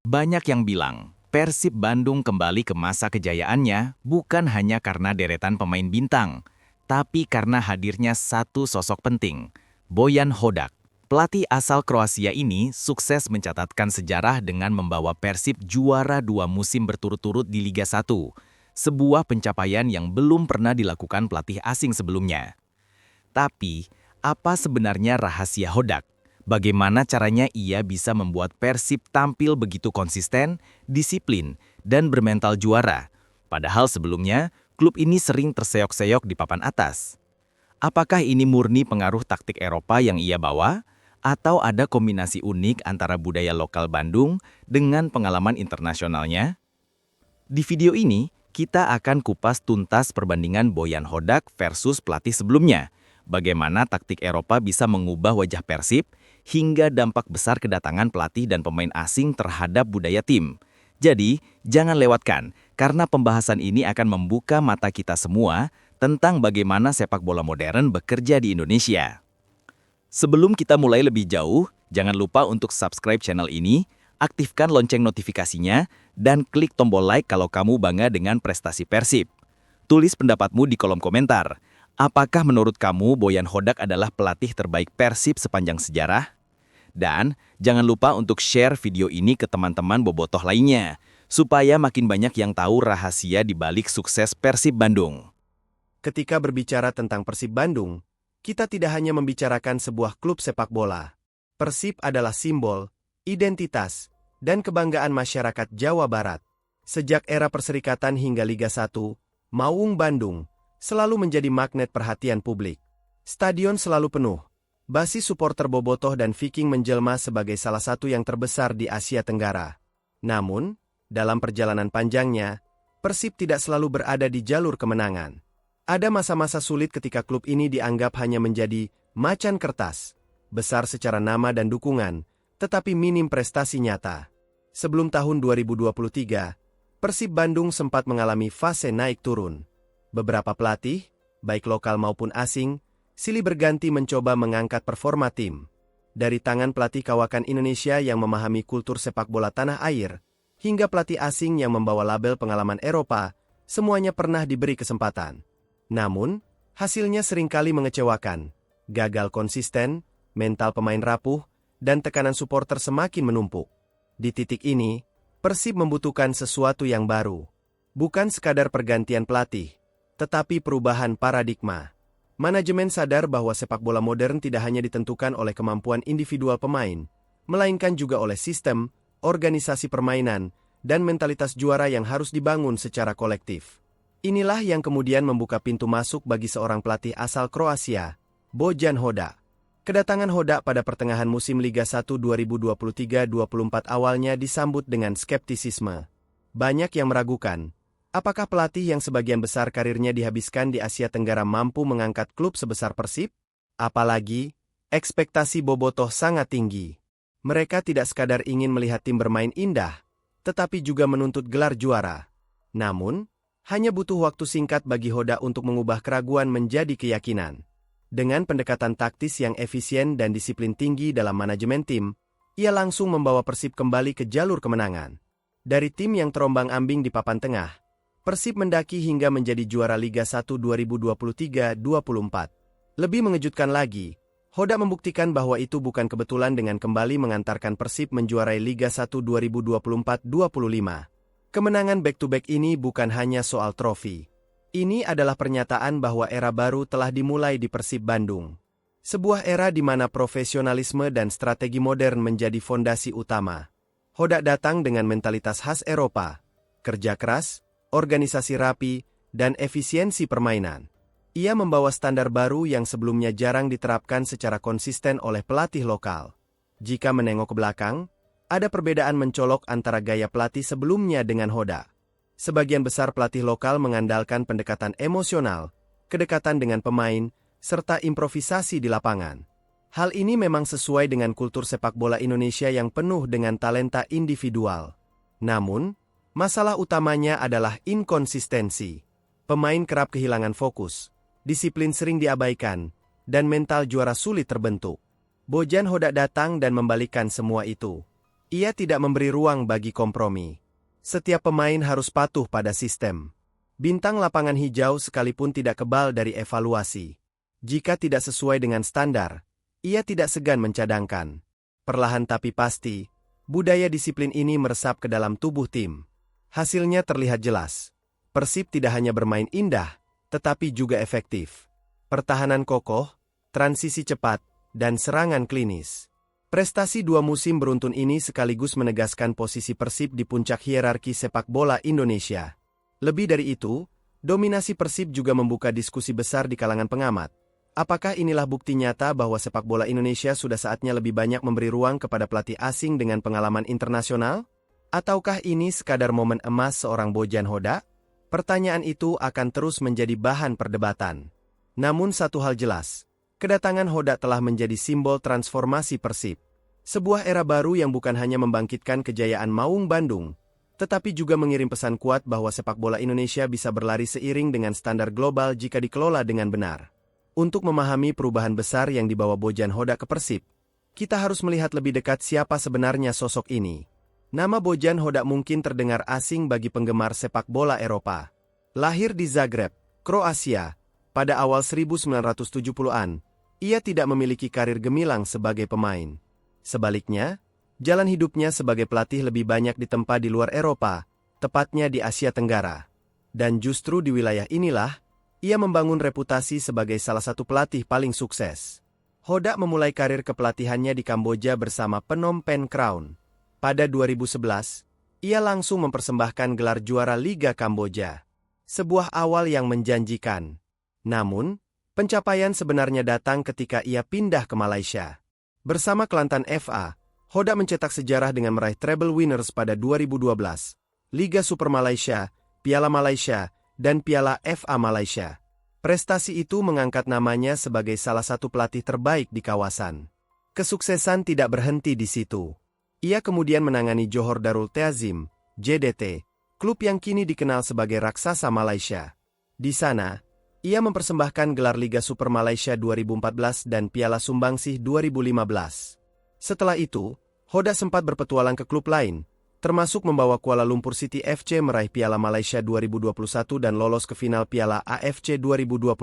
Banyak yang bilang, Persib Bandung kembali ke masa kejayaannya bukan hanya karena deretan pemain bintang, tapi karena hadirnya satu sosok penting, Bojan Hodak. Pelatih asal Kroasia ini sukses mencatatkan sejarah dengan membawa Persib juara 2 musim berturut-turut di Liga 1, sebuah pencapaian yang belum pernah dilakukan pelatih asing sebelumnya. Tapi, apa sebenarnya rahasia Hodak? Bagaimana caranya ia bisa membuat Persib tampil begitu konsisten, disiplin, dan bermental juara? Padahal sebelumnya, klub ini sering terseok-seok di papan atas. Apakah ini murni pengaruh taktik Eropa yang ia bawa? Atau ada kombinasi unik antara budaya lokal Bandung dengan pengalaman internasionalnya? Di video ini, kita akan kupas tuntas perbandingan Bojan Hodak versus pelatih sebelumnya. Bagaimana taktik Eropa bisa mengubah wajah Persib, hingga dampak besar kedatangan pelatih dan pemain asing terhadap budaya tim. Jadi, jangan lewatkan, karena pembahasan ini akan membuka mata kita semua tentang bagaimana sepak bola modern bekerja di Indonesia. Sebelum kita mulai lebih jauh, jangan lupa untuk subscribe channel ini, aktifkan lonceng notifikasinya, dan klik tombol like kalau kamu bangga dengan prestasi Persib. Tulis pendapatmu di kolom komentar. Apakah menurut kamu Bojan Hodak adalah pelatih terbaik Persib sepanjang sejarah? Dan jangan lupa untuk share video ini ke teman-teman bobotoh lainnya, supaya makin banyak yang tahu rahasia di balik sukses Persib Bandung. Ketika berbicara tentang Persib Bandung, kita tidak hanya membicarakan sebuah klub sepak bola. Persib adalah simbol, identitas, dan kebanggaan masyarakat Jawa Barat. Sejak era Perserikatan hingga Liga 1, Maung Bandung selalu menjadi magnet perhatian publik. Stadion selalu penuh. Basis supporter bobotoh dan Viking menjelma sebagai salah satu yang terbesar di Asia Tenggara. Namun, dalam perjalanan panjangnya, Persib tidak selalu berada di jalur kemenangan. Ada masa-masa sulit ketika klub ini dianggap hanya menjadi macan kertas, besar secara nama dan dukungan, tetapi minim prestasi nyata. Sebelum tahun 2023, Persib Bandung sempat mengalami fase naik turun. Beberapa pelatih, baik lokal maupun asing, silih berganti mencoba mengangkat performa tim. Dari tangan pelatih kawakan Indonesia yang memahami kultur sepak bola tanah air, hingga pelatih asing yang membawa label pengalaman Eropa, semuanya pernah diberi kesempatan. Namun, hasilnya seringkali mengecewakan. Gagal konsisten, mental pemain rapuh, dan tekanan supporter semakin menumpuk. Di titik ini, Persib membutuhkan sesuatu yang baru. Bukan sekadar pergantian pelatih, tetapi perubahan paradigma. Manajemen sadar bahwa sepak bola modern tidak hanya ditentukan oleh kemampuan individual pemain, melainkan juga oleh sistem, organisasi permainan, dan mentalitas juara yang harus dibangun secara kolektif. Inilah yang kemudian membuka pintu masuk bagi seorang pelatih asal Kroasia, Bojan Hodak. Kedatangan Hodak pada pertengahan musim Liga 1 2023-24 awalnya disambut dengan skeptisisme. Banyak yang meragukan, apakah pelatih yang sebagian besar karirnya dihabiskan di Asia Tenggara mampu mengangkat klub sebesar Persib? Apalagi, ekspektasi bobotoh sangat tinggi. Mereka tidak sekadar ingin melihat tim bermain indah, tetapi juga menuntut gelar juara. Namun, hanya butuh waktu singkat bagi Hodak untuk mengubah keraguan menjadi keyakinan. Dengan pendekatan taktis yang efisien dan disiplin tinggi dalam manajemen tim, ia langsung membawa Persib kembali ke jalur kemenangan. Dari tim yang terombang-ambing di papan tengah, Persib mendaki hingga menjadi juara Liga 1 2023-24. Lebih mengejutkan lagi, Hodak membuktikan bahwa itu bukan kebetulan dengan kembali mengantarkan Persib menjuarai Liga 1 2024-25. Kemenangan back-to-back ini bukan hanya soal trofi. Ini adalah pernyataan bahwa era baru telah dimulai di Persib Bandung. Sebuah era di mana profesionalisme dan strategi modern menjadi fondasi utama. Hodak datang dengan mentalitas khas Eropa, kerja keras, organisasi rapi, dan efisiensi permainan. Ia membawa standar baru yang sebelumnya jarang diterapkan secara konsisten oleh pelatih lokal. Jika menengok ke belakang, ada perbedaan mencolok antara gaya pelatih sebelumnya dengan Hodak. Sebagian besar pelatih lokal mengandalkan pendekatan emosional, kedekatan dengan pemain, serta improvisasi di lapangan. Hal ini memang sesuai dengan kultur sepak bola Indonesia yang penuh dengan talenta individual. Namun, masalah utamanya adalah inkonsistensi. Pemain kerap kehilangan fokus, disiplin sering diabaikan, dan mental juara sulit terbentuk. Bojan Hodak datang dan membalikkan semua itu. Ia tidak memberi ruang bagi kompromi. Setiap pemain harus patuh pada sistem. Bintang lapangan hijau sekalipun tidak kebal dari evaluasi. Jika tidak sesuai dengan standar, ia tidak segan mencadangkan. Perlahan tapi pasti, budaya disiplin ini meresap ke dalam tubuh tim. Hasilnya terlihat jelas. Persib tidak hanya bermain indah, tetapi juga efektif. Pertahanan kokoh, transisi cepat, dan serangan klinis. Prestasi 2 musim beruntun ini sekaligus menegaskan posisi Persib di puncak hierarki sepak bola Indonesia. Lebih dari itu, dominasi Persib juga membuka diskusi besar di kalangan pengamat. Apakah inilah bukti nyata bahwa sepak bola Indonesia sudah saatnya lebih banyak memberi ruang kepada pelatih asing dengan pengalaman internasional? Ataukah ini sekadar momen emas seorang Bojan Hodak? Pertanyaan itu akan terus menjadi bahan perdebatan. Namun satu hal jelas, kedatangan Hodak telah menjadi simbol transformasi Persib. Sebuah era baru yang bukan hanya membangkitkan kejayaan Maung Bandung, tetapi juga mengirim pesan kuat bahwa sepak bola Indonesia bisa berlari seiring dengan standar global jika dikelola dengan benar. Untuk memahami perubahan besar yang dibawa Bojan Hodak ke Persib, kita harus melihat lebih dekat siapa sebenarnya sosok ini. Nama Bojan Hodak mungkin terdengar asing bagi penggemar sepak bola Eropa. Lahir di Zagreb, Kroasia, pada awal 1970-an, ia tidak memiliki karir gemilang sebagai pemain. Sebaliknya, jalan hidupnya sebagai pelatih lebih banyak ditempa di luar Eropa, tepatnya di Asia Tenggara. Dan justru di wilayah inilah, ia membangun reputasi sebagai salah satu pelatih paling sukses. Hodak memulai karir kepelatihannya di Kamboja bersama Phnom Penh Crown. Pada 2011, ia langsung mempersembahkan gelar juara Liga Kamboja. Sebuah awal yang menjanjikan. Namun, pencapaian sebenarnya datang ketika ia pindah ke Malaysia. Bersama Kelantan FA, Hodak mencetak sejarah dengan meraih treble winners pada 2012, Liga Super Malaysia, Piala Malaysia, dan Piala FA Malaysia. Prestasi itu mengangkat namanya sebagai salah satu pelatih terbaik di kawasan. Kesuksesan tidak berhenti di situ. Ia kemudian menangani Johor Darul Ta'zim, JDT, klub yang kini dikenal sebagai raksasa Malaysia. Di sana, ia mempersembahkan gelar Liga Super Malaysia 2014 dan Piala Sumbangsih 2015. Setelah itu, Hodak sempat berpetualang ke klub lain, termasuk membawa Kuala Lumpur City FC meraih Piala Malaysia 2021 dan lolos ke final Piala AFC 2022.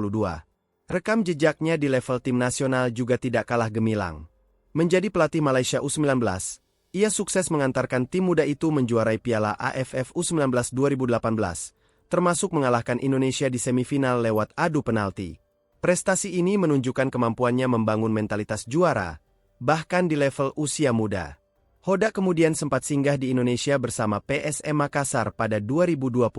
Rekam jejaknya di level tim nasional juga tidak kalah gemilang. Menjadi pelatih Malaysia U19, ia sukses mengantarkan tim muda itu menjuarai Piala AFF U19 2018, termasuk mengalahkan Indonesia di semifinal lewat adu penalti. Prestasi ini menunjukkan kemampuannya membangun mentalitas juara, bahkan di level usia muda. Hodak kemudian sempat singgah di Indonesia bersama PSM Makassar pada 2020.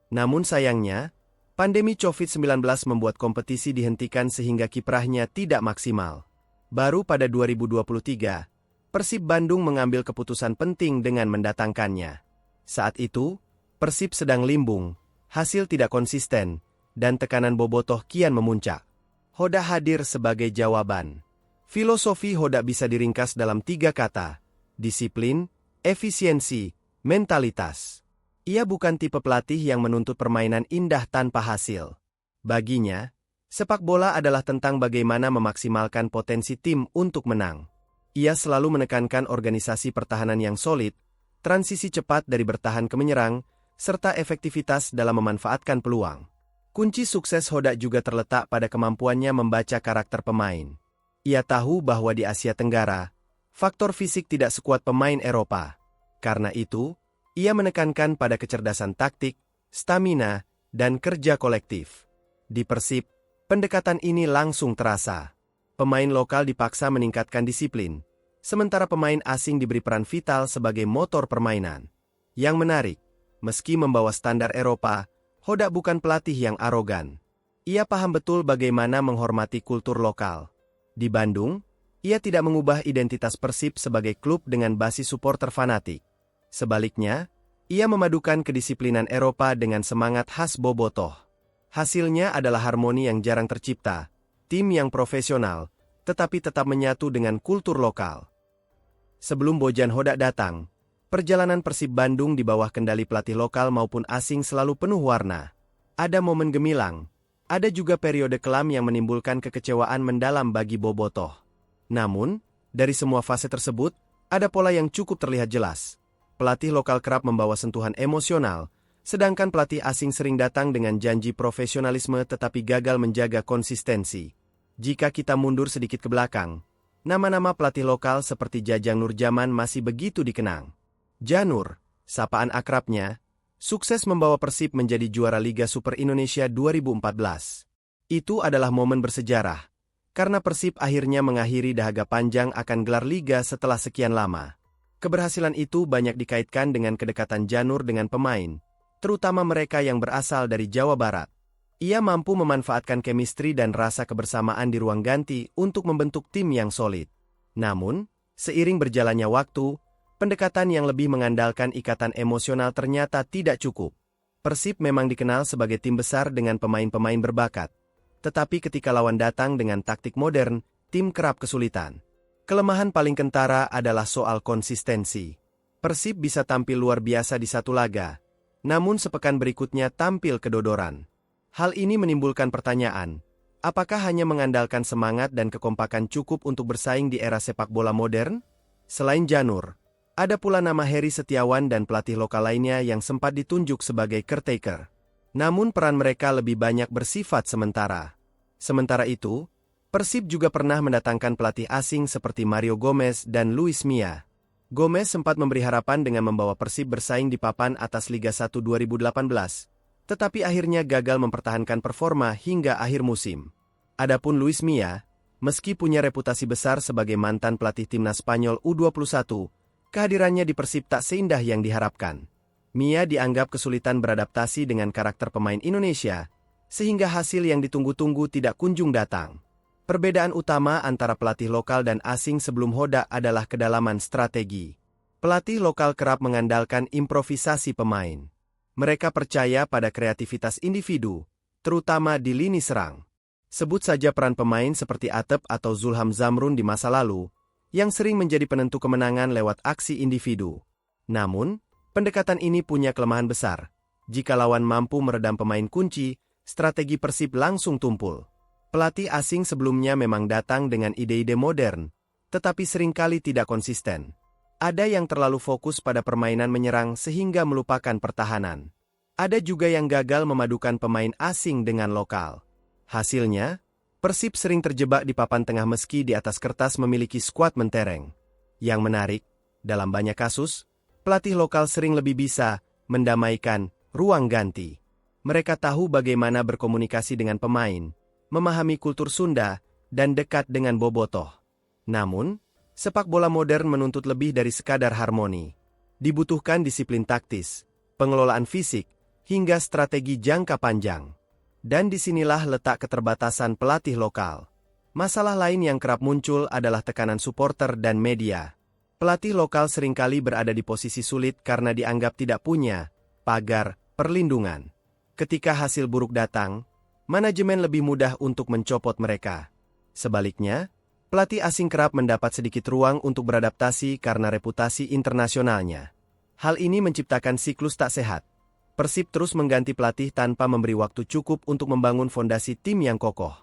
Namun sayangnya, pandemi COVID-19 membuat kompetisi dihentikan sehingga kiprahnya tidak maksimal. Baru pada 2023, Persib Bandung mengambil keputusan penting dengan mendatangkannya. Saat itu, Persib sedang limbung, hasil tidak konsisten, dan tekanan bobotoh kian memuncak. Hodak hadir sebagai jawaban. Filosofi Hodak bisa diringkas dalam 3 kata: disiplin, efisiensi, mentalitas. Ia bukan tipe pelatih yang menuntut permainan indah tanpa hasil. Baginya, sepak bola adalah tentang bagaimana memaksimalkan potensi tim untuk menang. Ia selalu menekankan organisasi pertahanan yang solid, transisi cepat dari bertahan ke menyerang, serta efektivitas dalam memanfaatkan peluang. Kunci sukses Hodak juga terletak pada kemampuannya membaca karakter pemain. Ia tahu bahwa di Asia Tenggara, faktor fisik tidak sekuat pemain Eropa. Karena itu, ia menekankan pada kecerdasan taktik, stamina, dan kerja kolektif. Di Persib, pendekatan ini langsung terasa. Pemain lokal dipaksa meningkatkan disiplin, sementara pemain asing diberi peran vital sebagai motor permainan. Yang menarik, meski membawa standar Eropa, Hodak bukan pelatih yang arogan. Ia paham betul bagaimana menghormati kultur lokal. Di Bandung, ia tidak mengubah identitas Persib sebagai klub dengan basis supporter fanatik. Sebaliknya, ia memadukan kedisiplinan Eropa dengan semangat khas bobotoh. Hasilnya adalah harmoni yang jarang tercipta, tim yang profesional, tetapi tetap menyatu dengan kultur lokal. Sebelum Bojan Hodak datang, perjalanan Persib Bandung di bawah kendali pelatih lokal maupun asing selalu penuh warna. Ada momen gemilang, ada juga periode kelam yang menimbulkan kekecewaan mendalam bagi bobotoh. Namun, dari semua fase tersebut, Ada pola yang cukup terlihat jelas. Pelatih lokal kerap membawa sentuhan emosional, sedangkan pelatih asing sering datang dengan janji profesionalisme tetapi gagal menjaga konsistensi. Jika kita mundur sedikit ke belakang, nama-nama pelatih lokal seperti Jajang Nurjaman masih begitu dikenang. Janur, sapaan akrabnya, sukses membawa Persib menjadi juara Liga Super Indonesia 2014. Itu adalah momen bersejarah, karena Persib akhirnya mengakhiri dahaga panjang akan gelar Liga setelah sekian lama. Keberhasilan itu banyak dikaitkan dengan kedekatan Janur dengan pemain, terutama mereka yang berasal dari Jawa Barat. Ia mampu memanfaatkan chemistry dan rasa kebersamaan di ruang ganti untuk membentuk tim yang solid. Namun, seiring berjalannya waktu, pendekatan yang lebih mengandalkan ikatan emosional ternyata tidak cukup. Persib memang dikenal sebagai tim besar dengan pemain-pemain berbakat. Tetapi ketika lawan datang dengan taktik modern, tim kerap kesulitan. Kelemahan paling kentara adalah soal konsistensi. Persib bisa tampil luar biasa di satu laga, namun sepekan berikutnya tampil kedodoran. Hal ini menimbulkan pertanyaan, apakah hanya mengandalkan semangat dan kekompakan cukup untuk bersaing di era sepak bola modern? Selain Janur, ada pula nama Heri Setiawan dan pelatih lokal lainnya yang sempat ditunjuk sebagai caretaker. Namun peran mereka lebih banyak bersifat sementara. Sementara itu, Persib juga pernah mendatangkan pelatih asing seperti Mario Gomez dan Luis Milla. Gomez sempat memberi harapan dengan membawa Persib bersaing di papan atas Liga 1 2018, tetapi akhirnya gagal mempertahankan performa hingga akhir musim. Adapun Luis Milla, meski punya reputasi besar sebagai mantan pelatih timnas Spanyol U21, kehadirannya di Persib tak seindah yang diharapkan. Milla dianggap kesulitan beradaptasi dengan karakter pemain Indonesia, sehingga hasil yang ditunggu-tunggu tidak kunjung datang. Perbedaan utama antara pelatih lokal dan asing sebelum Hodak adalah kedalaman strategi. Pelatih lokal kerap mengandalkan improvisasi pemain. Mereka percaya pada kreativitas individu, terutama di lini serang. Sebut saja peran pemain seperti Atep atau Zulham Zamrun di masa lalu, yang sering menjadi penentu kemenangan lewat aksi individu. Namun, pendekatan ini punya kelemahan besar. Jika lawan mampu meredam pemain kunci, strategi Persib langsung tumpul. Pelatih asing sebelumnya memang datang dengan ide-ide modern, tetapi seringkali tidak konsisten. Ada yang terlalu fokus pada permainan menyerang sehingga melupakan pertahanan. Ada juga yang gagal memadukan pemain asing dengan lokal. Hasilnya, Persib sering terjebak di papan tengah meski di atas kertas memiliki skuad mentereng. Yang menarik, dalam banyak kasus, pelatih lokal sering lebih bisa mendamaikan ruang ganti. Mereka tahu bagaimana berkomunikasi dengan pemain, memahami kultur Sunda, dan dekat dengan bobotoh. Namun, sepak bola modern menuntut lebih dari sekadar harmoni. Dibutuhkan disiplin taktis, pengelolaan fisik, hingga strategi jangka panjang. Dan disinilah letak keterbatasan pelatih lokal. Masalah lain yang kerap muncul adalah tekanan supporter dan media. Pelatih lokal seringkali berada di posisi sulit karena dianggap tidak punya pagar perlindungan. Ketika hasil buruk datang, manajemen lebih mudah untuk mencopot mereka. Sebaliknya, pelatih asing kerap mendapat sedikit ruang untuk beradaptasi karena reputasi internasionalnya. Hal ini menciptakan siklus tak sehat. Persib terus mengganti pelatih tanpa memberi waktu cukup untuk membangun fondasi tim yang kokoh.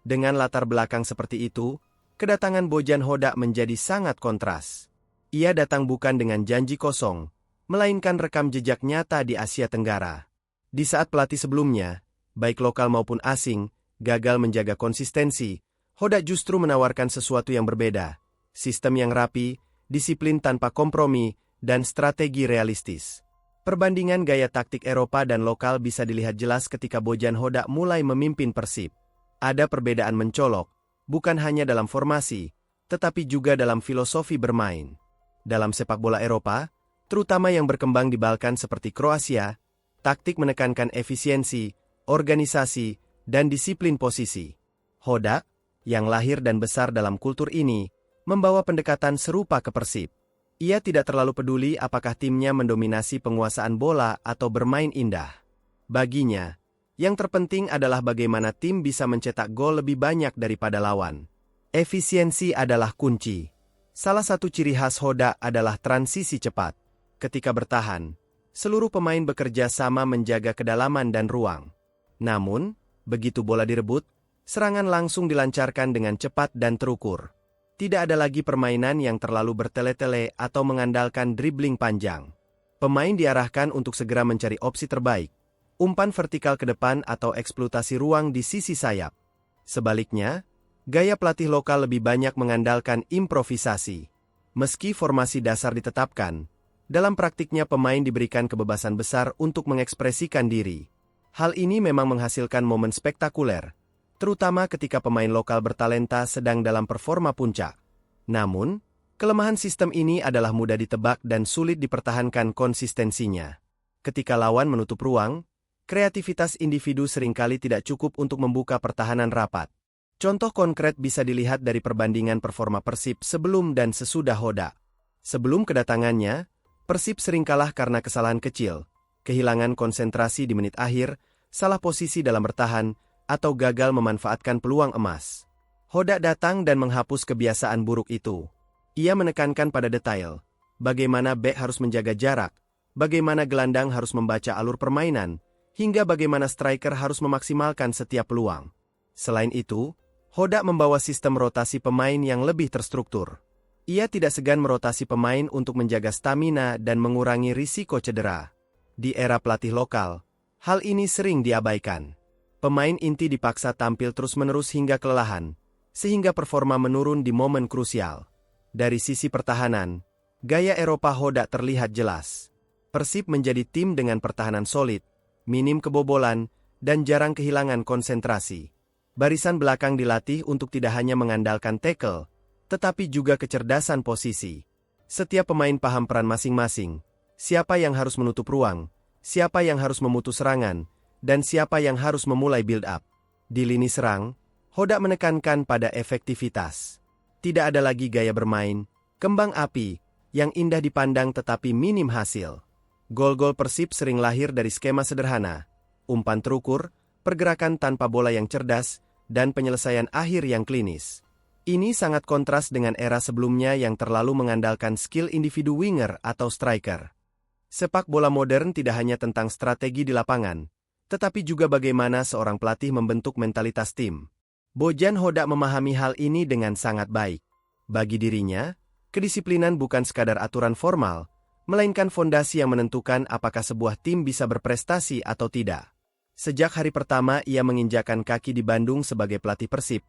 Dengan latar belakang seperti itu, kedatangan Bojan Hodak menjadi sangat kontras. Ia datang bukan dengan janji kosong, melainkan rekam jejak nyata di Asia Tenggara. Di saat pelatih sebelumnya, baik lokal maupun asing, gagal menjaga konsistensi, Hodak justru menawarkan sesuatu yang berbeda, sistem yang rapi, disiplin tanpa kompromi, dan strategi realistis. Perbandingan gaya taktik Eropa dan lokal bisa dilihat jelas ketika Bojan Hodak mulai memimpin Persib. Ada perbedaan mencolok, bukan hanya dalam formasi, tetapi juga dalam filosofi bermain. Dalam sepak bola Eropa, terutama yang berkembang di Balkan seperti Kroasia, taktik menekankan efisiensi, organisasi, dan disiplin posisi. Hodak, yang lahir dan besar dalam kultur ini, membawa pendekatan serupa ke Persib. Ia tidak terlalu peduli apakah timnya mendominasi penguasaan bola atau bermain indah. Baginya, yang terpenting adalah bagaimana tim bisa mencetak gol lebih banyak daripada lawan. Efisiensi adalah kunci. Salah satu ciri khas Hodak adalah transisi cepat. Ketika bertahan, seluruh pemain bekerja sama menjaga kedalaman dan ruang. Namun, begitu bola direbut, serangan langsung dilancarkan dengan cepat dan terukur. Tidak ada lagi permainan yang terlalu bertele-tele atau mengandalkan dribbling panjang. Pemain diarahkan untuk segera mencari opsi terbaik, umpan vertikal ke depan atau eksploitasi ruang di sisi sayap. Sebaliknya, gaya pelatih lokal lebih banyak mengandalkan improvisasi. Meski formasi dasar ditetapkan, dalam praktiknya pemain diberikan kebebasan besar untuk mengekspresikan diri. Hal ini memang menghasilkan momen spektakuler, terutama ketika pemain lokal bertalenta sedang dalam performa puncak. Namun, kelemahan sistem ini adalah mudah ditebak dan sulit dipertahankan konsistensinya. Ketika lawan menutup ruang, kreativitas individu seringkali tidak cukup untuk membuka pertahanan rapat. Contoh konkret bisa dilihat dari perbandingan performa Persib sebelum dan sesudah Hodak. Sebelum kedatangannya, Persib sering kalah karena kesalahan kecil, kehilangan konsentrasi di menit akhir, salah posisi dalam bertahan, atau gagal memanfaatkan peluang emas. Hodak datang dan menghapus kebiasaan buruk itu. Ia menekankan pada detail, bagaimana bek harus menjaga jarak, bagaimana gelandang harus membaca alur permainan, hingga bagaimana striker harus memaksimalkan setiap peluang. Selain itu, Hodak membawa sistem rotasi pemain yang lebih terstruktur. Ia tidak segan merotasi pemain untuk menjaga stamina dan mengurangi risiko cedera. Di era pelatih lokal, hal ini sering diabaikan. Pemain inti dipaksa tampil terus-menerus hingga kelelahan, sehingga performa menurun di momen krusial. Dari sisi pertahanan, gaya Eropa Hodak terlihat jelas. Persib menjadi tim dengan pertahanan solid, minim kebobolan, dan jarang kehilangan konsentrasi. Barisan belakang dilatih untuk tidak hanya mengandalkan tackle, tetapi juga kecerdasan posisi. Setiap pemain paham peran masing-masing, siapa yang harus menutup ruang, siapa yang harus memutus serangan, dan siapa yang harus memulai build-up. Di lini serang, Hodak menekankan pada efektivitas. Tidak ada lagi gaya bermain, kembang api, yang indah dipandang tetapi minim hasil. Gol-gol Persib sering lahir dari skema sederhana, umpan terukur, pergerakan tanpa bola yang cerdas, dan penyelesaian akhir yang klinis. Ini sangat kontras dengan era sebelumnya yang terlalu mengandalkan skill individu winger atau striker. Sepak bola modern tidak hanya tentang strategi di lapangan, tetapi juga bagaimana seorang pelatih membentuk mentalitas tim. Bojan Hodak memahami hal ini dengan sangat baik. Bagi dirinya, kedisiplinan bukan sekadar aturan formal, melainkan fondasi yang menentukan apakah sebuah tim bisa berprestasi atau tidak. Sejak hari pertama ia menginjakan kaki di Bandung sebagai pelatih Persib,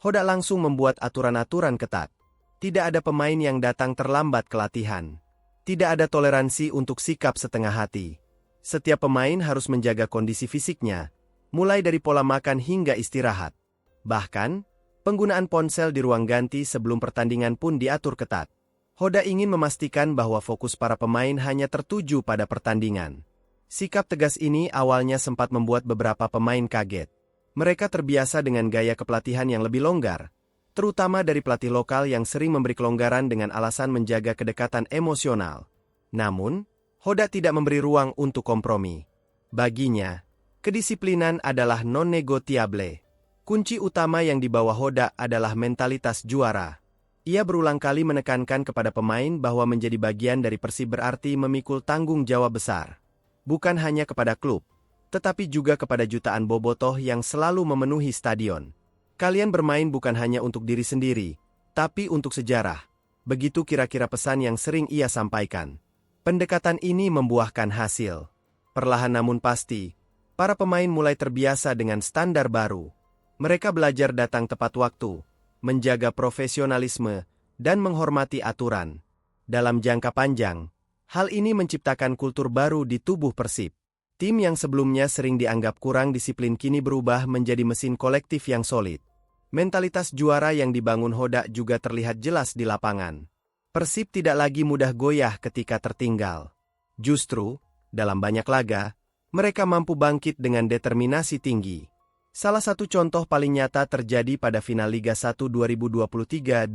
Hodak langsung membuat aturan-aturan ketat. Tidak ada pemain yang datang terlambat ke latihan. Tidak ada toleransi untuk sikap setengah hati. Setiap pemain harus menjaga kondisi fisiknya, mulai dari pola makan hingga istirahat. Bahkan, penggunaan ponsel di ruang ganti sebelum pertandingan pun diatur ketat. Hodak ingin memastikan bahwa fokus para pemain hanya tertuju pada pertandingan. Sikap tegas ini awalnya sempat membuat beberapa pemain kaget. Mereka terbiasa dengan gaya kepelatihan yang lebih longgar, terutama dari pelatih lokal yang sering memberi kelonggaran dengan alasan menjaga kedekatan emosional. Namun, Hodak tidak memberi ruang untuk kompromi. Baginya, kedisiplinan adalah non-negotiable. Kunci utama yang dibawa Hodak adalah mentalitas juara. Ia berulang kali menekankan kepada pemain bahwa menjadi bagian dari Persib berarti memikul tanggung jawab besar. Bukan hanya kepada klub, tetapi juga kepada jutaan bobotoh yang selalu memenuhi stadion. Kalian bermain bukan hanya untuk diri sendiri, tapi untuk sejarah. Begitu kira-kira pesan yang sering ia sampaikan. Pendekatan ini membuahkan hasil. Perlahan namun pasti, para pemain mulai terbiasa dengan standar baru. Mereka belajar datang tepat waktu, menjaga profesionalisme, dan menghormati aturan. Dalam jangka panjang, hal ini menciptakan kultur baru di tubuh Persib. Tim yang sebelumnya sering dianggap kurang disiplin kini berubah menjadi mesin kolektif yang solid. Mentalitas juara yang dibangun Hodak juga terlihat jelas di lapangan. Persib tidak lagi mudah goyah ketika tertinggal. Justru, dalam banyak laga, mereka mampu bangkit dengan determinasi tinggi. Salah satu contoh paling nyata terjadi pada final Liga 1 2023-24.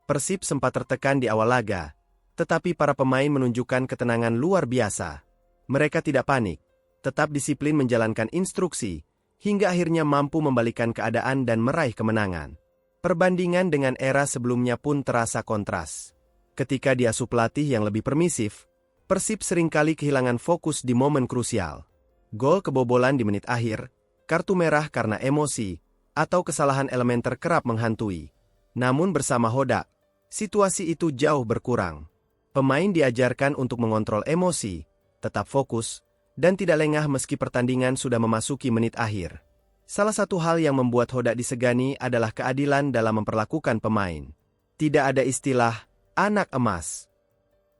Persib sempat tertekan di awal laga, tetapi para pemain menunjukkan ketenangan luar biasa. Mereka tidak panik, tetap disiplin menjalankan instruksi, hingga akhirnya mampu membalikkan keadaan dan meraih kemenangan. Perbandingan dengan era sebelumnya pun terasa kontras. Ketika diasuh pelatih yang lebih permisif, Persib seringkali kehilangan fokus di momen krusial. Gol kebobolan di menit akhir, kartu merah karena emosi, atau kesalahan elementer kerap menghantui. Namun bersama Hodak, situasi itu jauh berkurang. Pemain diajarkan untuk mengontrol emosi, tetap fokus, dan tidak lengah meski pertandingan sudah memasuki menit akhir. Salah satu hal yang membuat Hodak disegani adalah keadilan dalam memperlakukan pemain. Tidak ada istilah anak emas.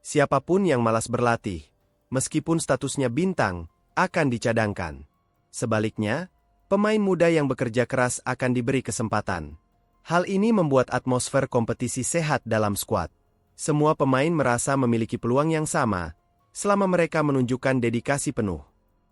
Siapapun yang malas berlatih, meskipun statusnya bintang, akan dicadangkan. Sebaliknya, pemain muda yang bekerja keras akan diberi kesempatan. Hal ini membuat atmosfer kompetisi sehat dalam skuad. Semua pemain merasa memiliki peluang yang sama, selama mereka menunjukkan dedikasi penuh.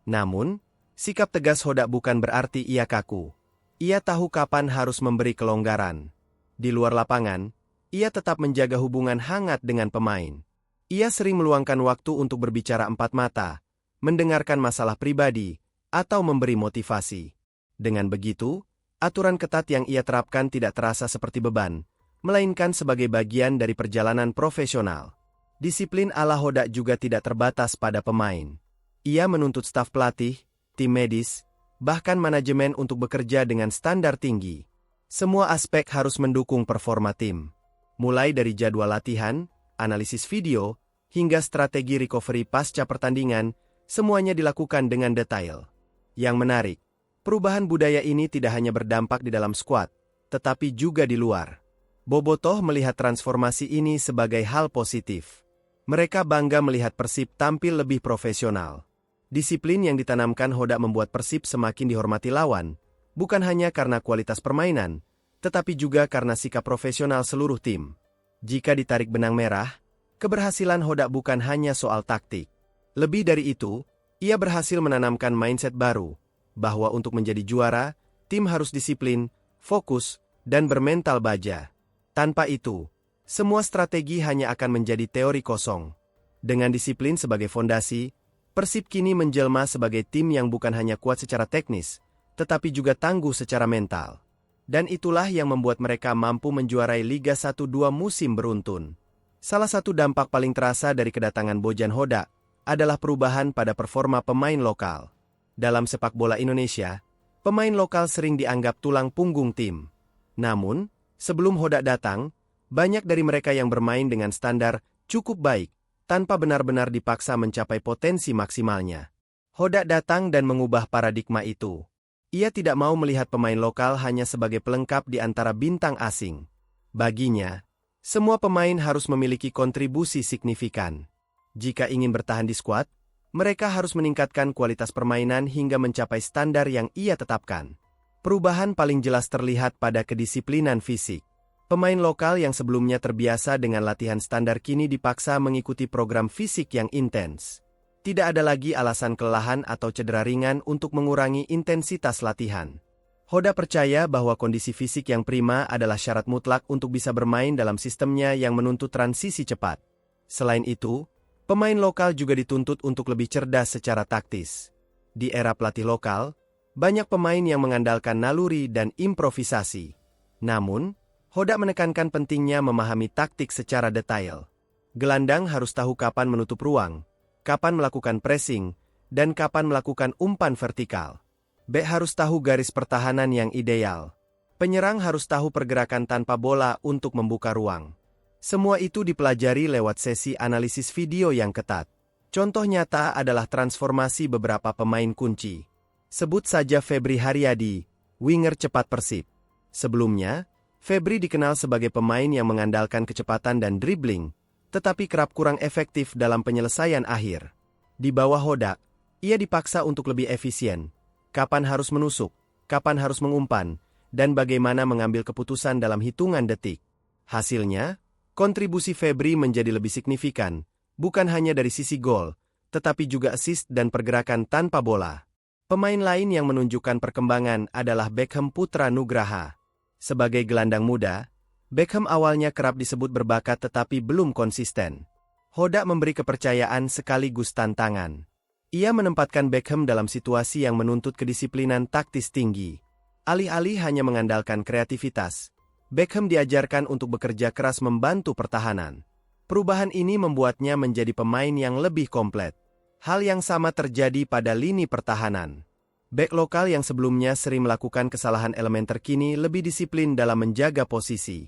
Namun, sikap tegas Hodak bukan berarti ia kaku. Ia tahu kapan harus memberi kelonggaran. Di luar lapangan, ia tetap menjaga hubungan hangat dengan pemain. Ia sering meluangkan waktu untuk berbicara empat mata, mendengarkan masalah pribadi, atau memberi motivasi. Dengan begitu, aturan ketat yang ia terapkan tidak terasa seperti beban, melainkan sebagai bagian dari perjalanan profesional. Disiplin ala Hodak juga tidak terbatas pada pemain. Ia menuntut staf pelatih, tim medis, bahkan manajemen untuk bekerja dengan standar tinggi. Semua aspek harus mendukung performa tim. Mulai dari jadwal latihan, analisis video, hingga strategi recovery pasca pertandingan, semuanya dilakukan dengan detail. Yang menarik, perubahan budaya ini tidak hanya berdampak di dalam skuad, tetapi juga di luar. Bobotoh melihat transformasi ini sebagai hal positif. Mereka bangga melihat Persib tampil lebih profesional. Disiplin yang ditanamkan Hodak membuat Persib semakin dihormati lawan, bukan hanya karena kualitas permainan, tetapi juga karena sikap profesional seluruh tim. Jika ditarik benang merah, keberhasilan Hodak bukan hanya soal taktik. Lebih dari itu, ia berhasil menanamkan mindset baru, bahwa untuk menjadi juara, tim harus disiplin, fokus, dan bermental baja. Tanpa itu, semua strategi hanya akan menjadi teori kosong. Dengan disiplin sebagai fondasi, Persib kini menjelma sebagai tim yang bukan hanya kuat secara teknis, tetapi juga tangguh secara mental. Dan itulah yang membuat mereka mampu menjuarai Liga 1-2 musim beruntun. Salah satu dampak paling terasa dari kedatangan Bojan Hodak adalah perubahan pada performa pemain lokal. Dalam sepak bola Indonesia, pemain lokal sering dianggap tulang punggung tim. Namun, sebelum Hodak datang, banyak dari mereka yang bermain dengan standar cukup baik, tanpa benar-benar dipaksa mencapai potensi maksimalnya. Hodak datang dan mengubah paradigma itu. Ia tidak mau melihat pemain lokal hanya sebagai pelengkap di antara bintang asing. Baginya, semua pemain harus memiliki kontribusi signifikan. Jika ingin bertahan di skuad, mereka harus meningkatkan kualitas permainan hingga mencapai standar yang ia tetapkan. Perubahan paling jelas terlihat pada kedisiplinan fisik. Pemain lokal yang sebelumnya terbiasa dengan latihan standar kini dipaksa mengikuti program fisik yang intens. Tidak ada lagi alasan kelelahan atau cedera ringan untuk mengurangi intensitas latihan. Hodak percaya bahwa kondisi fisik yang prima adalah syarat mutlak untuk bisa bermain dalam sistemnya yang menuntut transisi cepat. Selain itu, pemain lokal juga dituntut untuk lebih cerdas secara taktis. Di era pelatih lokal, banyak pemain yang mengandalkan naluri dan improvisasi. Namun, Hodak menekankan pentingnya memahami taktik secara detail. Gelandang harus tahu kapan menutup ruang, kapan melakukan pressing, dan kapan melakukan umpan vertikal. Bek harus tahu garis pertahanan yang ideal. Penyerang harus tahu pergerakan tanpa bola untuk membuka ruang. Semua itu dipelajari lewat sesi analisis video yang ketat. Contoh nyata adalah transformasi beberapa pemain kunci. Sebut saja Febri Haryadi, winger cepat Persib. Sebelumnya, Febri dikenal sebagai pemain yang mengandalkan kecepatan dan dribbling, tetapi kerap kurang efektif dalam penyelesaian akhir. Di bawah Hodak, ia dipaksa untuk lebih efisien. Kapan harus menusuk, kapan harus mengumpan, dan bagaimana mengambil keputusan dalam hitungan detik. Hasilnya, kontribusi Febri menjadi lebih signifikan, bukan hanya dari sisi gol, tetapi juga assist dan pergerakan tanpa bola. Pemain lain yang menunjukkan perkembangan adalah Beckham Putra Nugraha. Sebagai gelandang muda, Beckham awalnya kerap disebut berbakat tetapi belum konsisten. Hodak memberi kepercayaan sekaligus tantangan. Ia menempatkan Beckham dalam situasi yang menuntut kedisiplinan taktis tinggi. Alih-alih hanya mengandalkan kreativitas, Beckham diajarkan untuk bekerja keras membantu pertahanan. Perubahan ini membuatnya menjadi pemain yang lebih komplit. Hal yang sama terjadi pada lini pertahanan. Bek lokal yang sebelumnya sering melakukan kesalahan elementer kini lebih disiplin dalam menjaga posisi.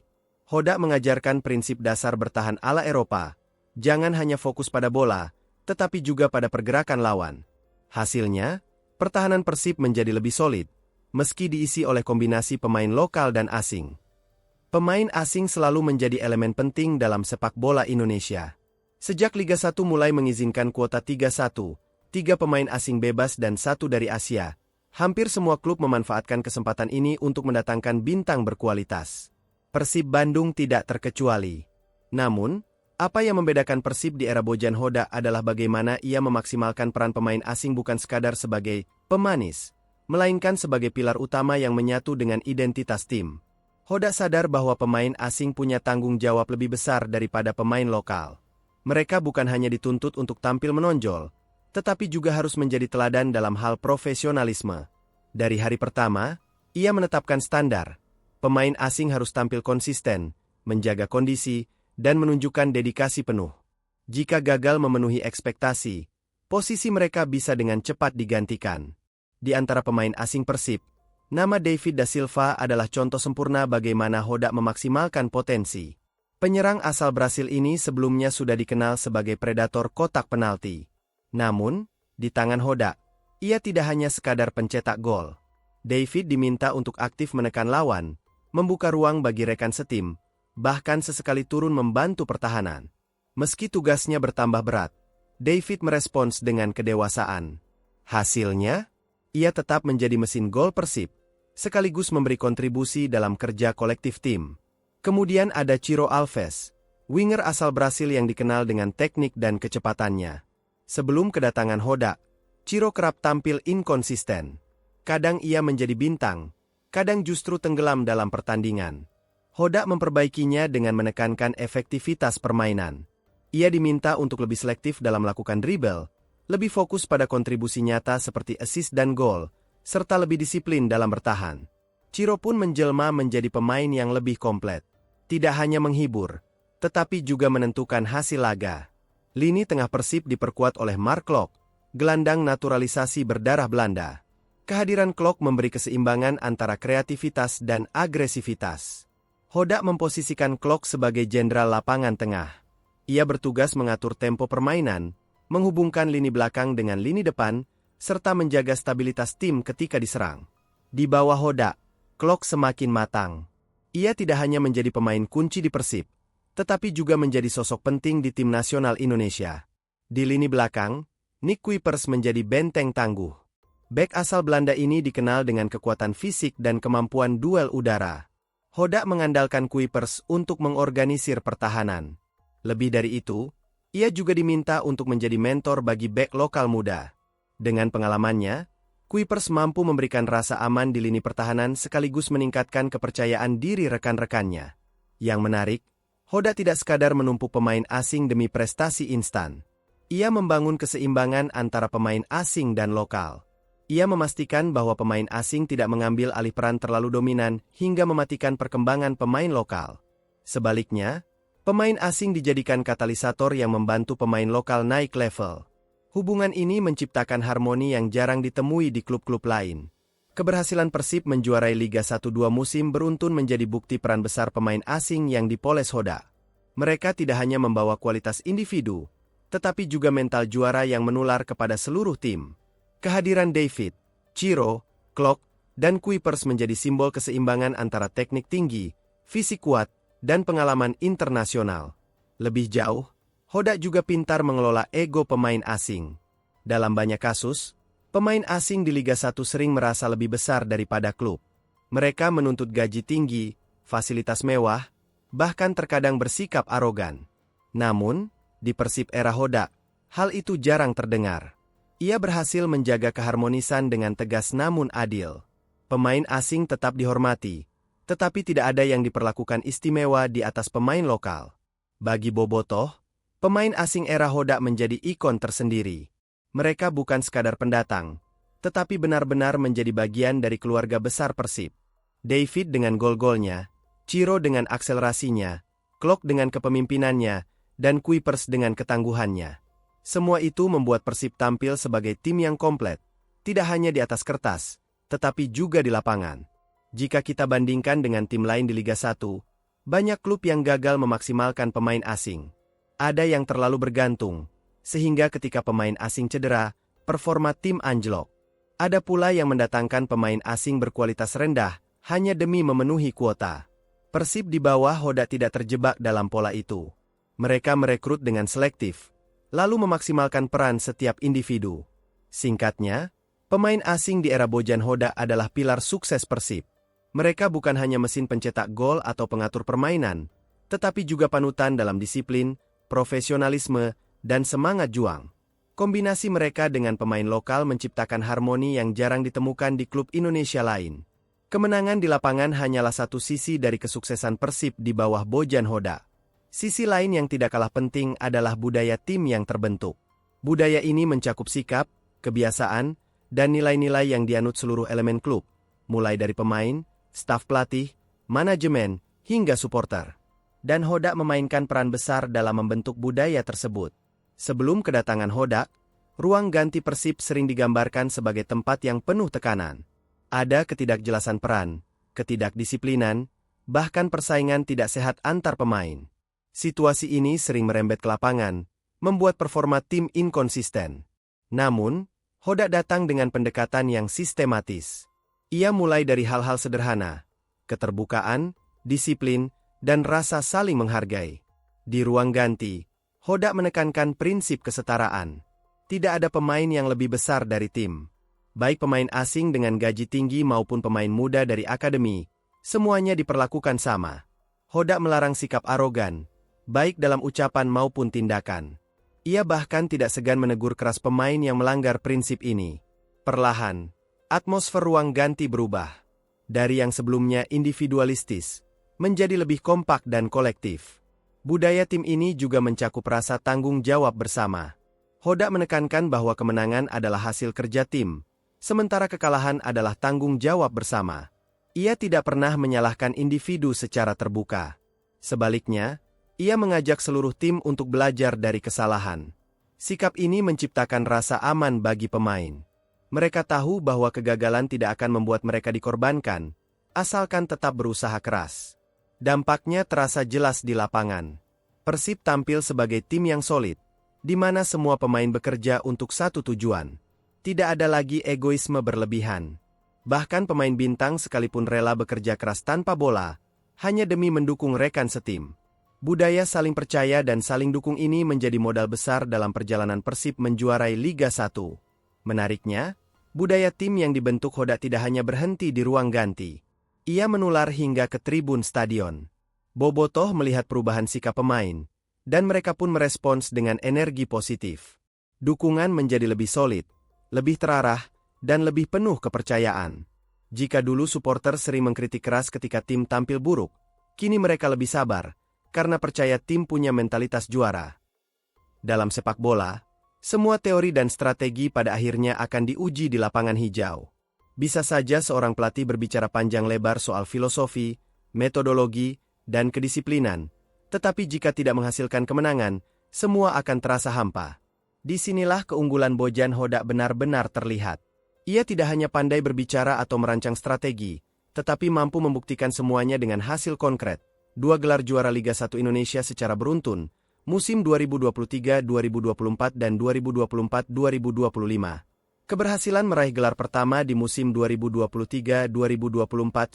Hodak mengajarkan prinsip dasar bertahan ala Eropa, jangan hanya fokus pada bola, tetapi juga pada pergerakan lawan. Hasilnya, pertahanan Persib menjadi lebih solid, meski diisi oleh kombinasi pemain lokal dan asing. Pemain asing selalu menjadi elemen penting dalam sepak bola Indonesia. Sejak Liga 1 mulai mengizinkan kuota 3-1, 3 pemain asing bebas dan 1 dari Asia, hampir semua klub memanfaatkan kesempatan ini untuk mendatangkan bintang berkualitas. Persib Bandung tidak terkecuali. Namun, apa yang membedakan Persib di era Bojan Hodak adalah bagaimana ia memaksimalkan peran pemain asing bukan sekadar sebagai pemanis, melainkan sebagai pilar utama yang menyatu dengan identitas tim. Hodak sadar bahwa pemain asing punya tanggung jawab lebih besar daripada pemain lokal. Mereka bukan hanya dituntut untuk tampil menonjol, tetapi juga harus menjadi teladan dalam hal profesionalisme. Dari hari pertama, ia menetapkan standar. Pemain asing harus tampil konsisten, menjaga kondisi, dan menunjukkan dedikasi penuh. Jika gagal memenuhi ekspektasi, posisi mereka bisa dengan cepat digantikan. Di antara pemain asing Persib, nama David da Silva adalah contoh sempurna bagaimana Hodak memaksimalkan potensi. Penyerang asal Brasil ini sebelumnya sudah dikenal sebagai predator kotak penalti. Namun, di tangan Hodak, ia tidak hanya sekadar pencetak gol. David diminta untuk aktif menekan lawan, membuka ruang bagi rekan setim, bahkan sesekali turun membantu pertahanan. Meski tugasnya bertambah berat, David merespons dengan kedewasaan. Hasilnya, ia tetap menjadi mesin gol Persib, sekaligus memberi kontribusi dalam kerja kolektif tim. Kemudian ada Ciro Alves, winger asal Brasil yang dikenal dengan teknik dan kecepatannya. Sebelum kedatangan Hodak, Ciro kerap tampil inkonsisten. Kadang ia menjadi bintang, kadang justru tenggelam dalam pertandingan. Hodak memperbaikinya dengan menekankan efektivitas permainan. Ia diminta untuk lebih selektif dalam melakukan dribble, lebih fokus pada kontribusi nyata seperti assist dan gol, serta lebih disiplin dalam bertahan. Ciro pun menjelma menjadi pemain yang lebih komplet. Tidak hanya menghibur, tetapi juga menentukan hasil laga. Lini tengah Persib diperkuat oleh Mark Klok, gelandang naturalisasi berdarah Belanda. Kehadiran Klok memberi keseimbangan antara kreativitas dan agresivitas. Hodak memposisikan Klok sebagai jenderal lapangan tengah. Ia bertugas mengatur tempo permainan, menghubungkan lini belakang dengan lini depan, serta menjaga stabilitas tim ketika diserang. Di bawah Hodak, Klok semakin matang. Ia tidak hanya menjadi pemain kunci di Persib, tetapi juga menjadi sosok penting di tim nasional Indonesia. Di lini belakang, Nick Kuipers menjadi benteng tangguh. Bek asal Belanda ini dikenal dengan kekuatan fisik dan kemampuan duel udara. Hodak mengandalkan Kuipers untuk mengorganisir pertahanan. Lebih dari itu, ia juga diminta untuk menjadi mentor bagi bek lokal muda. Dengan pengalamannya, Kuipers mampu memberikan rasa aman di lini pertahanan sekaligus meningkatkan kepercayaan diri rekan-rekannya. Yang menarik, Hodak tidak sekadar menumpuk pemain asing demi prestasi instan. Ia membangun keseimbangan antara pemain asing dan lokal. Ia memastikan bahwa pemain asing tidak mengambil alih peran terlalu dominan hingga mematikan perkembangan pemain lokal. Sebaliknya, pemain asing dijadikan katalisator yang membantu pemain lokal naik level. Hubungan ini menciptakan harmoni yang jarang ditemui di klub-klub lain. Keberhasilan Persib menjuarai Liga 1 2 musim beruntun menjadi bukti peran besar pemain asing yang dipoles Hodak. Mereka tidak hanya membawa kualitas individu, tetapi juga mental juara yang menular kepada seluruh tim. Kehadiran David, Ciro, Klok, dan Kuipers menjadi simbol keseimbangan antara teknik tinggi, fisik kuat, dan pengalaman internasional. Lebih jauh, Hodak juga pintar mengelola ego pemain asing. Dalam banyak kasus, pemain asing di Liga 1 sering merasa lebih besar daripada klub. Mereka menuntut gaji tinggi, fasilitas mewah, bahkan terkadang bersikap arogan. Namun, di Persib era Hodak, hal itu jarang terdengar. Ia berhasil menjaga keharmonisan dengan tegas namun adil. Pemain asing tetap dihormati, tetapi tidak ada yang diperlakukan istimewa di atas pemain lokal. Bagi Bobotoh, pemain asing era Hodak menjadi ikon tersendiri. Mereka bukan sekadar pendatang, tetapi benar-benar menjadi bagian dari keluarga besar Persib. David dengan gol-golnya, Ciro dengan akselerasinya, Klok dengan kepemimpinannya, dan Kuipers dengan ketangguhannya. Semua itu membuat Persib tampil sebagai tim yang komplit, tidak hanya di atas kertas, tetapi juga di lapangan. Jika kita bandingkan dengan tim lain di Liga 1, Banyak klub yang gagal memaksimalkan pemain asing. Ada yang terlalu bergantung, sehingga ketika pemain asing cedera, performa tim anjlok. Ada pula yang mendatangkan pemain asing berkualitas rendah, hanya demi memenuhi kuota. Persib di bawah Hoda tidak terjebak dalam pola itu. Mereka merekrut dengan selektif, lalu memaksimalkan peran setiap individu. Singkatnya, pemain asing di era Bojan Hoda adalah pilar sukses Persib. Mereka bukan hanya mesin pencetak gol atau pengatur permainan, tetapi juga panutan dalam disiplin, profesionalisme, dan semangat juang. Kombinasi mereka dengan pemain lokal menciptakan harmoni yang jarang ditemukan di klub Indonesia lain. Kemenangan di lapangan hanyalah satu sisi dari kesuksesan Persib di bawah Bojan Hoda. Sisi lain yang tidak kalah penting adalah budaya tim yang terbentuk. Budaya ini mencakup sikap, kebiasaan, dan nilai-nilai yang dianut seluruh elemen klub, mulai dari pemain, staf pelatih, manajemen, hingga supporter. Dan Hoda memainkan peran besar dalam membentuk budaya tersebut. Sebelum kedatangan Hoda, ruang ganti Persib sering digambarkan sebagai tempat yang penuh tekanan. Ada ketidakjelasan peran, ketidakdisiplinan, bahkan persaingan tidak sehat antar pemain. Situasi ini sering merembet ke lapangan, membuat performa tim inkonsisten. Namun, Hoda datang dengan pendekatan yang sistematis. Ia mulai dari hal-hal sederhana, keterbukaan, disiplin, dan rasa saling menghargai. Di ruang ganti, Hoda menekankan prinsip kesetaraan. Tidak ada pemain yang lebih besar dari tim. Baik pemain asing dengan gaji tinggi maupun pemain muda dari akademi, semuanya diperlakukan sama. Hoda melarang sikap arogan, baik dalam ucapan maupun tindakan. Ia bahkan tidak segan menegur keras pemain yang melanggar prinsip ini. Perlahan, atmosfer ruang ganti berubah. Dari yang sebelumnya individualistis, menjadi lebih kompak dan kolektif. Budaya tim ini juga mencakup rasa tanggung jawab bersama. Hoda menekankan bahwa kemenangan adalah hasil kerja tim, sementara kekalahan adalah tanggung jawab bersama. Ia tidak pernah menyalahkan individu secara terbuka. Sebaliknya, ia mengajak seluruh tim untuk belajar dari kesalahan. Sikap ini menciptakan rasa aman bagi pemain. Mereka tahu bahwa kegagalan tidak akan membuat mereka dikorbankan, asalkan tetap berusaha keras. Dampaknya terasa jelas di lapangan. Persib tampil sebagai tim yang solid, di mana semua pemain bekerja untuk satu tujuan. Tidak ada lagi egoisme berlebihan. Bahkan pemain bintang sekalipun rela bekerja keras tanpa bola, hanya demi mendukung rekan setim. Budaya saling percaya dan saling dukung ini menjadi modal besar dalam perjalanan Persib menjuarai Liga 1. Menariknya, budaya tim yang dibentuk Hoda tidak hanya berhenti di ruang ganti. Ia menular hingga ke tribun stadion. Bobotoh melihat perubahan sikap pemain, dan mereka pun merespons dengan energi positif. Dukungan menjadi lebih solid, lebih terarah, dan lebih penuh kepercayaan. Jika dulu supporter sering mengkritik keras ketika tim tampil buruk, kini mereka lebih sabar, karena percaya tim punya mentalitas juara. Dalam sepak bola, semua teori dan strategi pada akhirnya akan diuji di lapangan hijau. Bisa saja seorang pelatih berbicara panjang lebar soal filosofi, metodologi, dan kedisiplinan, tetapi jika tidak menghasilkan kemenangan, semua akan terasa hampa. Disinilah keunggulan Bojan Hoda benar-benar terlihat. Ia tidak hanya pandai berbicara atau merancang strategi, tetapi mampu membuktikan semuanya dengan hasil konkret. 2 gelar juara Liga 1 Indonesia secara beruntun, musim 2023-2024 dan 2024-2025. Keberhasilan meraih gelar pertama di musim 2023-2024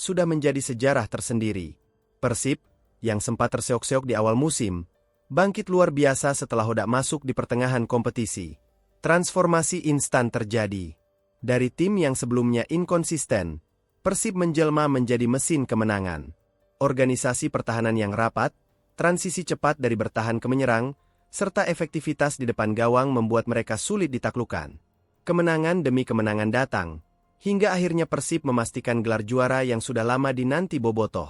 sudah menjadi sejarah tersendiri. Persib, yang sempat terseok-seok di awal musim, bangkit luar biasa setelah Hoda masuk di pertengahan kompetisi. Transformasi instan terjadi. Dari tim yang sebelumnya inkonsisten, Persib menjelma menjadi mesin kemenangan. Organisasi pertahanan yang rapat, transisi cepat dari bertahan ke menyerang, serta efektivitas di depan gawang membuat mereka sulit ditaklukkan. Kemenangan demi kemenangan datang, hingga akhirnya Persib memastikan gelar juara yang sudah lama dinanti bobotoh.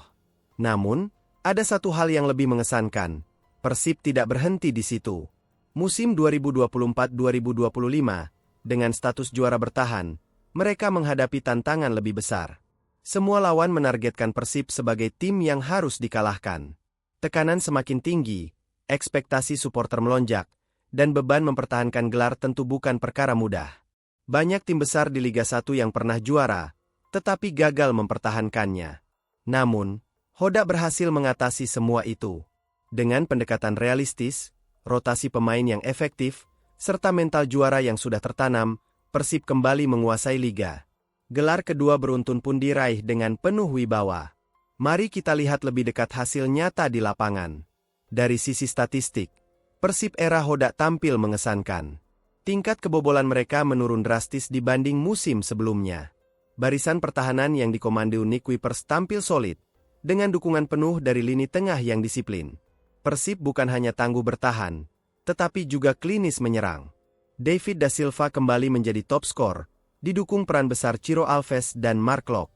Namun, ada satu hal yang lebih mengesankan. Persib tidak berhenti di situ. Musim 2024-2025, dengan status juara bertahan, mereka menghadapi tantangan lebih besar. Semua lawan menargetkan Persib sebagai tim yang harus dikalahkan. Tekanan semakin tinggi, ekspektasi supporter melonjak, dan beban mempertahankan gelar tentu bukan perkara mudah. Banyak tim besar di Liga 1 yang pernah juara, tetapi gagal mempertahankannya. Namun, Hodak berhasil mengatasi semua itu. Dengan pendekatan realistis, rotasi pemain yang efektif, serta mental juara yang sudah tertanam, Persib kembali menguasai liga. Gelar kedua beruntun pun diraih dengan penuh wibawa. Mari kita lihat lebih dekat hasil nyata di lapangan. Dari sisi statistik, Persib era Hodak tampil mengesankan. Tingkat kebobolan mereka menurun drastis dibanding musim sebelumnya. Barisan pertahanan yang dikomando Nick Kuipers tampil solid, dengan dukungan penuh dari lini tengah yang disiplin. Persib bukan hanya tangguh bertahan, tetapi juga klinis menyerang. David da Silva kembali menjadi top skor, didukung peran besar Ciro Alves dan Mark Locke.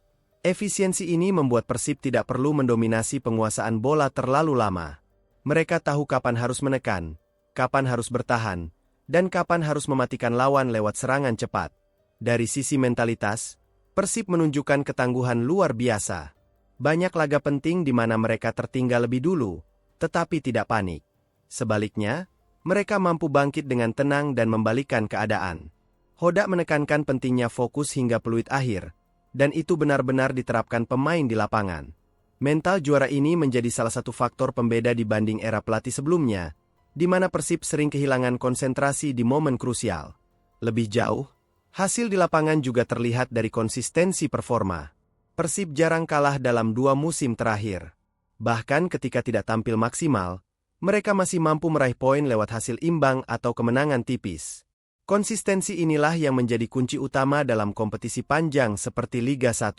Efisiensi ini membuat Persib tidak perlu mendominasi penguasaan bola terlalu lama. Mereka tahu kapan harus menekan, kapan harus bertahan, dan kapan harus mematikan lawan lewat serangan cepat. Dari sisi mentalitas, Persib menunjukkan ketangguhan luar biasa. Banyak laga penting di mana mereka tertinggal lebih dulu, tetapi tidak panik. Sebaliknya, mereka mampu bangkit dengan tenang dan membalikkan keadaan. Hodak menekankan pentingnya fokus hingga peluit akhir, dan itu benar-benar diterapkan pemain di lapangan. Mental juara ini menjadi salah satu faktor pembeda dibanding era pelatih sebelumnya, di mana Persib sering kehilangan konsentrasi di momen krusial. Lebih jauh, hasil di lapangan juga terlihat dari konsistensi performa. Persib jarang kalah dalam 2 musim terakhir. Bahkan ketika tidak tampil maksimal, mereka masih mampu meraih poin lewat hasil imbang atau kemenangan tipis. Konsistensi inilah yang menjadi kunci utama dalam kompetisi panjang seperti Liga 1.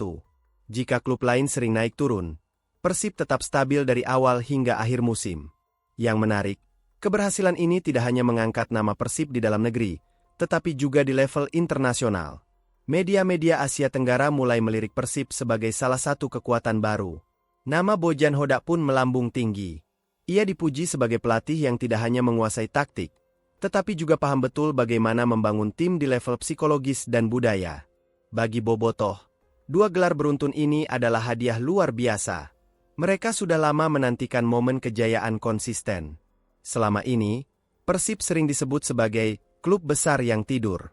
Jika klub lain sering naik turun, Persib tetap stabil dari awal hingga akhir musim. Yang menarik, keberhasilan ini tidak hanya mengangkat nama Persib di dalam negeri, tetapi juga di level internasional. Media-media Asia Tenggara mulai melirik Persib sebagai salah satu kekuatan baru. Nama Bojan Hodak pun melambung tinggi. Ia dipuji sebagai pelatih yang tidak hanya menguasai taktik, tetapi juga paham betul bagaimana membangun tim di level psikologis dan budaya. Bagi Bobotoh, 2 gelar beruntun ini adalah hadiah luar biasa. Mereka sudah lama menantikan momen kejayaan konsisten. Selama ini, Persib sering disebut sebagai klub besar yang tidur.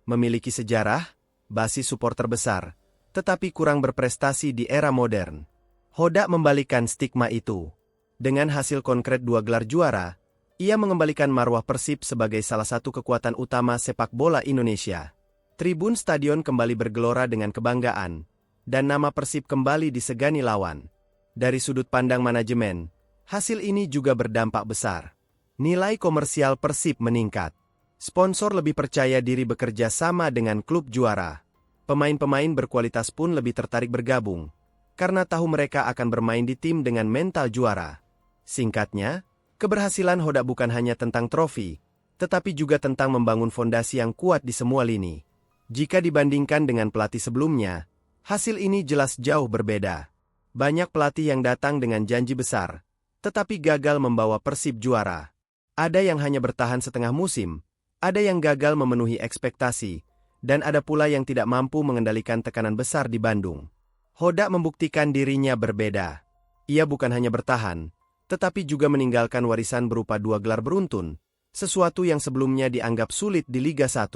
Memiliki sejarah, basis supporter besar, tetapi kurang berprestasi di era modern. Hodak membalikkan stigma itu. Dengan hasil konkret 2 gelar juara, ia mengembalikan marwah Persib sebagai salah satu kekuatan utama sepak bola Indonesia. Tribun stadion kembali bergelora dengan kebanggaan, dan nama Persib kembali disegani lawan. Dari sudut pandang manajemen, hasil ini juga berdampak besar. Nilai komersial Persib meningkat. Sponsor lebih percaya diri bekerja sama dengan klub juara. Pemain-pemain berkualitas pun lebih tertarik bergabung, karena tahu mereka akan bermain di tim dengan mental juara. Singkatnya, keberhasilan Hodak bukan hanya tentang trofi, tetapi juga tentang membangun fondasi yang kuat di semua lini. Jika dibandingkan dengan pelatih sebelumnya, hasil ini jelas jauh berbeda. Banyak pelatih yang datang dengan janji besar, tetapi gagal membawa Persib juara. Ada yang hanya bertahan setengah musim, ada yang gagal memenuhi ekspektasi, dan ada pula yang tidak mampu mengendalikan tekanan besar di Bandung. Hodak membuktikan dirinya berbeda. Ia bukan hanya bertahan, tetapi juga meninggalkan warisan berupa 2 gelar beruntun, sesuatu yang sebelumnya dianggap sulit di Liga 1.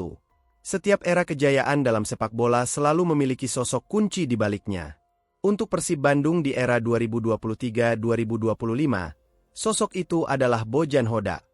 Setiap era kejayaan dalam sepak bola selalu memiliki sosok kunci di baliknya. Untuk Persib Bandung di era 2023-2025, sosok itu adalah Bojan Hodak.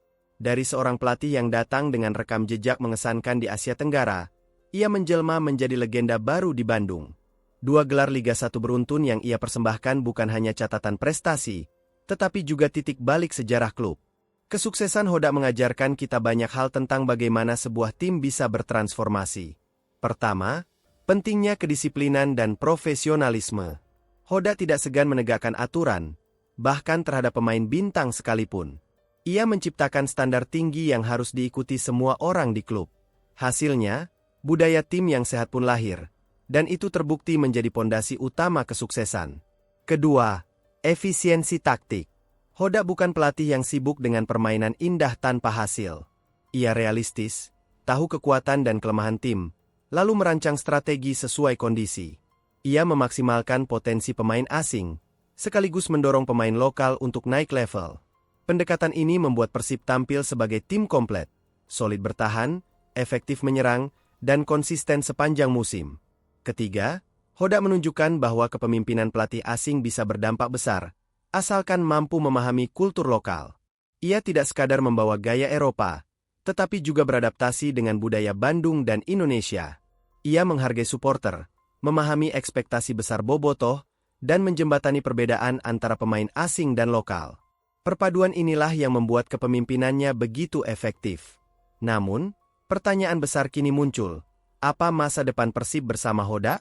Dari seorang pelatih yang datang dengan rekam jejak mengesankan di Asia Tenggara, ia menjelma menjadi legenda baru di Bandung. 2 gelar Liga 1 beruntun yang ia persembahkan bukan hanya catatan prestasi, tetapi juga titik balik sejarah klub. Kesuksesan Hodak mengajarkan kita banyak hal tentang bagaimana sebuah tim bisa bertransformasi. Pertama, pentingnya kedisiplinan dan profesionalisme. Hodak tidak segan menegakkan aturan, bahkan terhadap pemain bintang sekalipun. Ia menciptakan standar tinggi yang harus diikuti semua orang di klub. Hasilnya, budaya tim yang sehat pun lahir, dan itu terbukti menjadi pondasi utama kesuksesan. Kedua, efisiensi taktik. Hodak bukan pelatih yang sibuk dengan permainan indah tanpa hasil. Ia realistis, tahu kekuatan dan kelemahan tim, lalu merancang strategi sesuai kondisi. Ia memaksimalkan potensi pemain asing, sekaligus mendorong pemain lokal untuk naik level. Pendekatan ini membuat Persib tampil sebagai tim komplet, solid bertahan, efektif menyerang, dan konsisten sepanjang musim. Ketiga, Hodak menunjukkan bahwa kepemimpinan pelatih asing bisa berdampak besar, asalkan mampu memahami kultur lokal. Ia tidak sekadar membawa gaya Eropa, tetapi juga beradaptasi dengan budaya Bandung dan Indonesia. Ia menghargai supporter, memahami ekspektasi besar bobotoh, dan menjembatani perbedaan antara pemain asing dan lokal. Perpaduan inilah yang membuat kepemimpinannya begitu efektif. Namun, pertanyaan besar kini muncul, apa masa depan Persib bersama Hodak?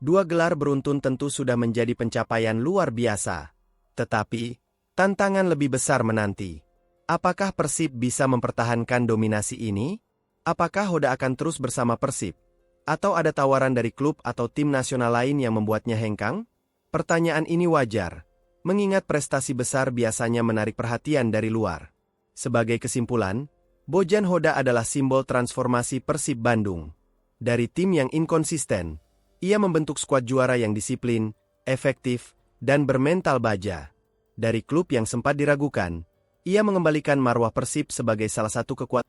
2 gelar beruntun tentu sudah menjadi pencapaian luar biasa. Tetapi, tantangan lebih besar menanti. Apakah Persib bisa mempertahankan dominasi ini? Apakah Hodak akan terus bersama Persib? Atau ada tawaran dari klub atau tim nasional lain yang membuatnya hengkang? Pertanyaan ini wajar, mengingat prestasi besar biasanya menarik perhatian dari luar. Sebagai kesimpulan, Bojan Hodak adalah simbol transformasi Persib Bandung. Dari tim yang inkonsisten, ia membentuk skuad juara yang disiplin, efektif, dan bermental baja. Dari klub yang sempat diragukan, ia mengembalikan marwah Persib sebagai salah satu kekuatan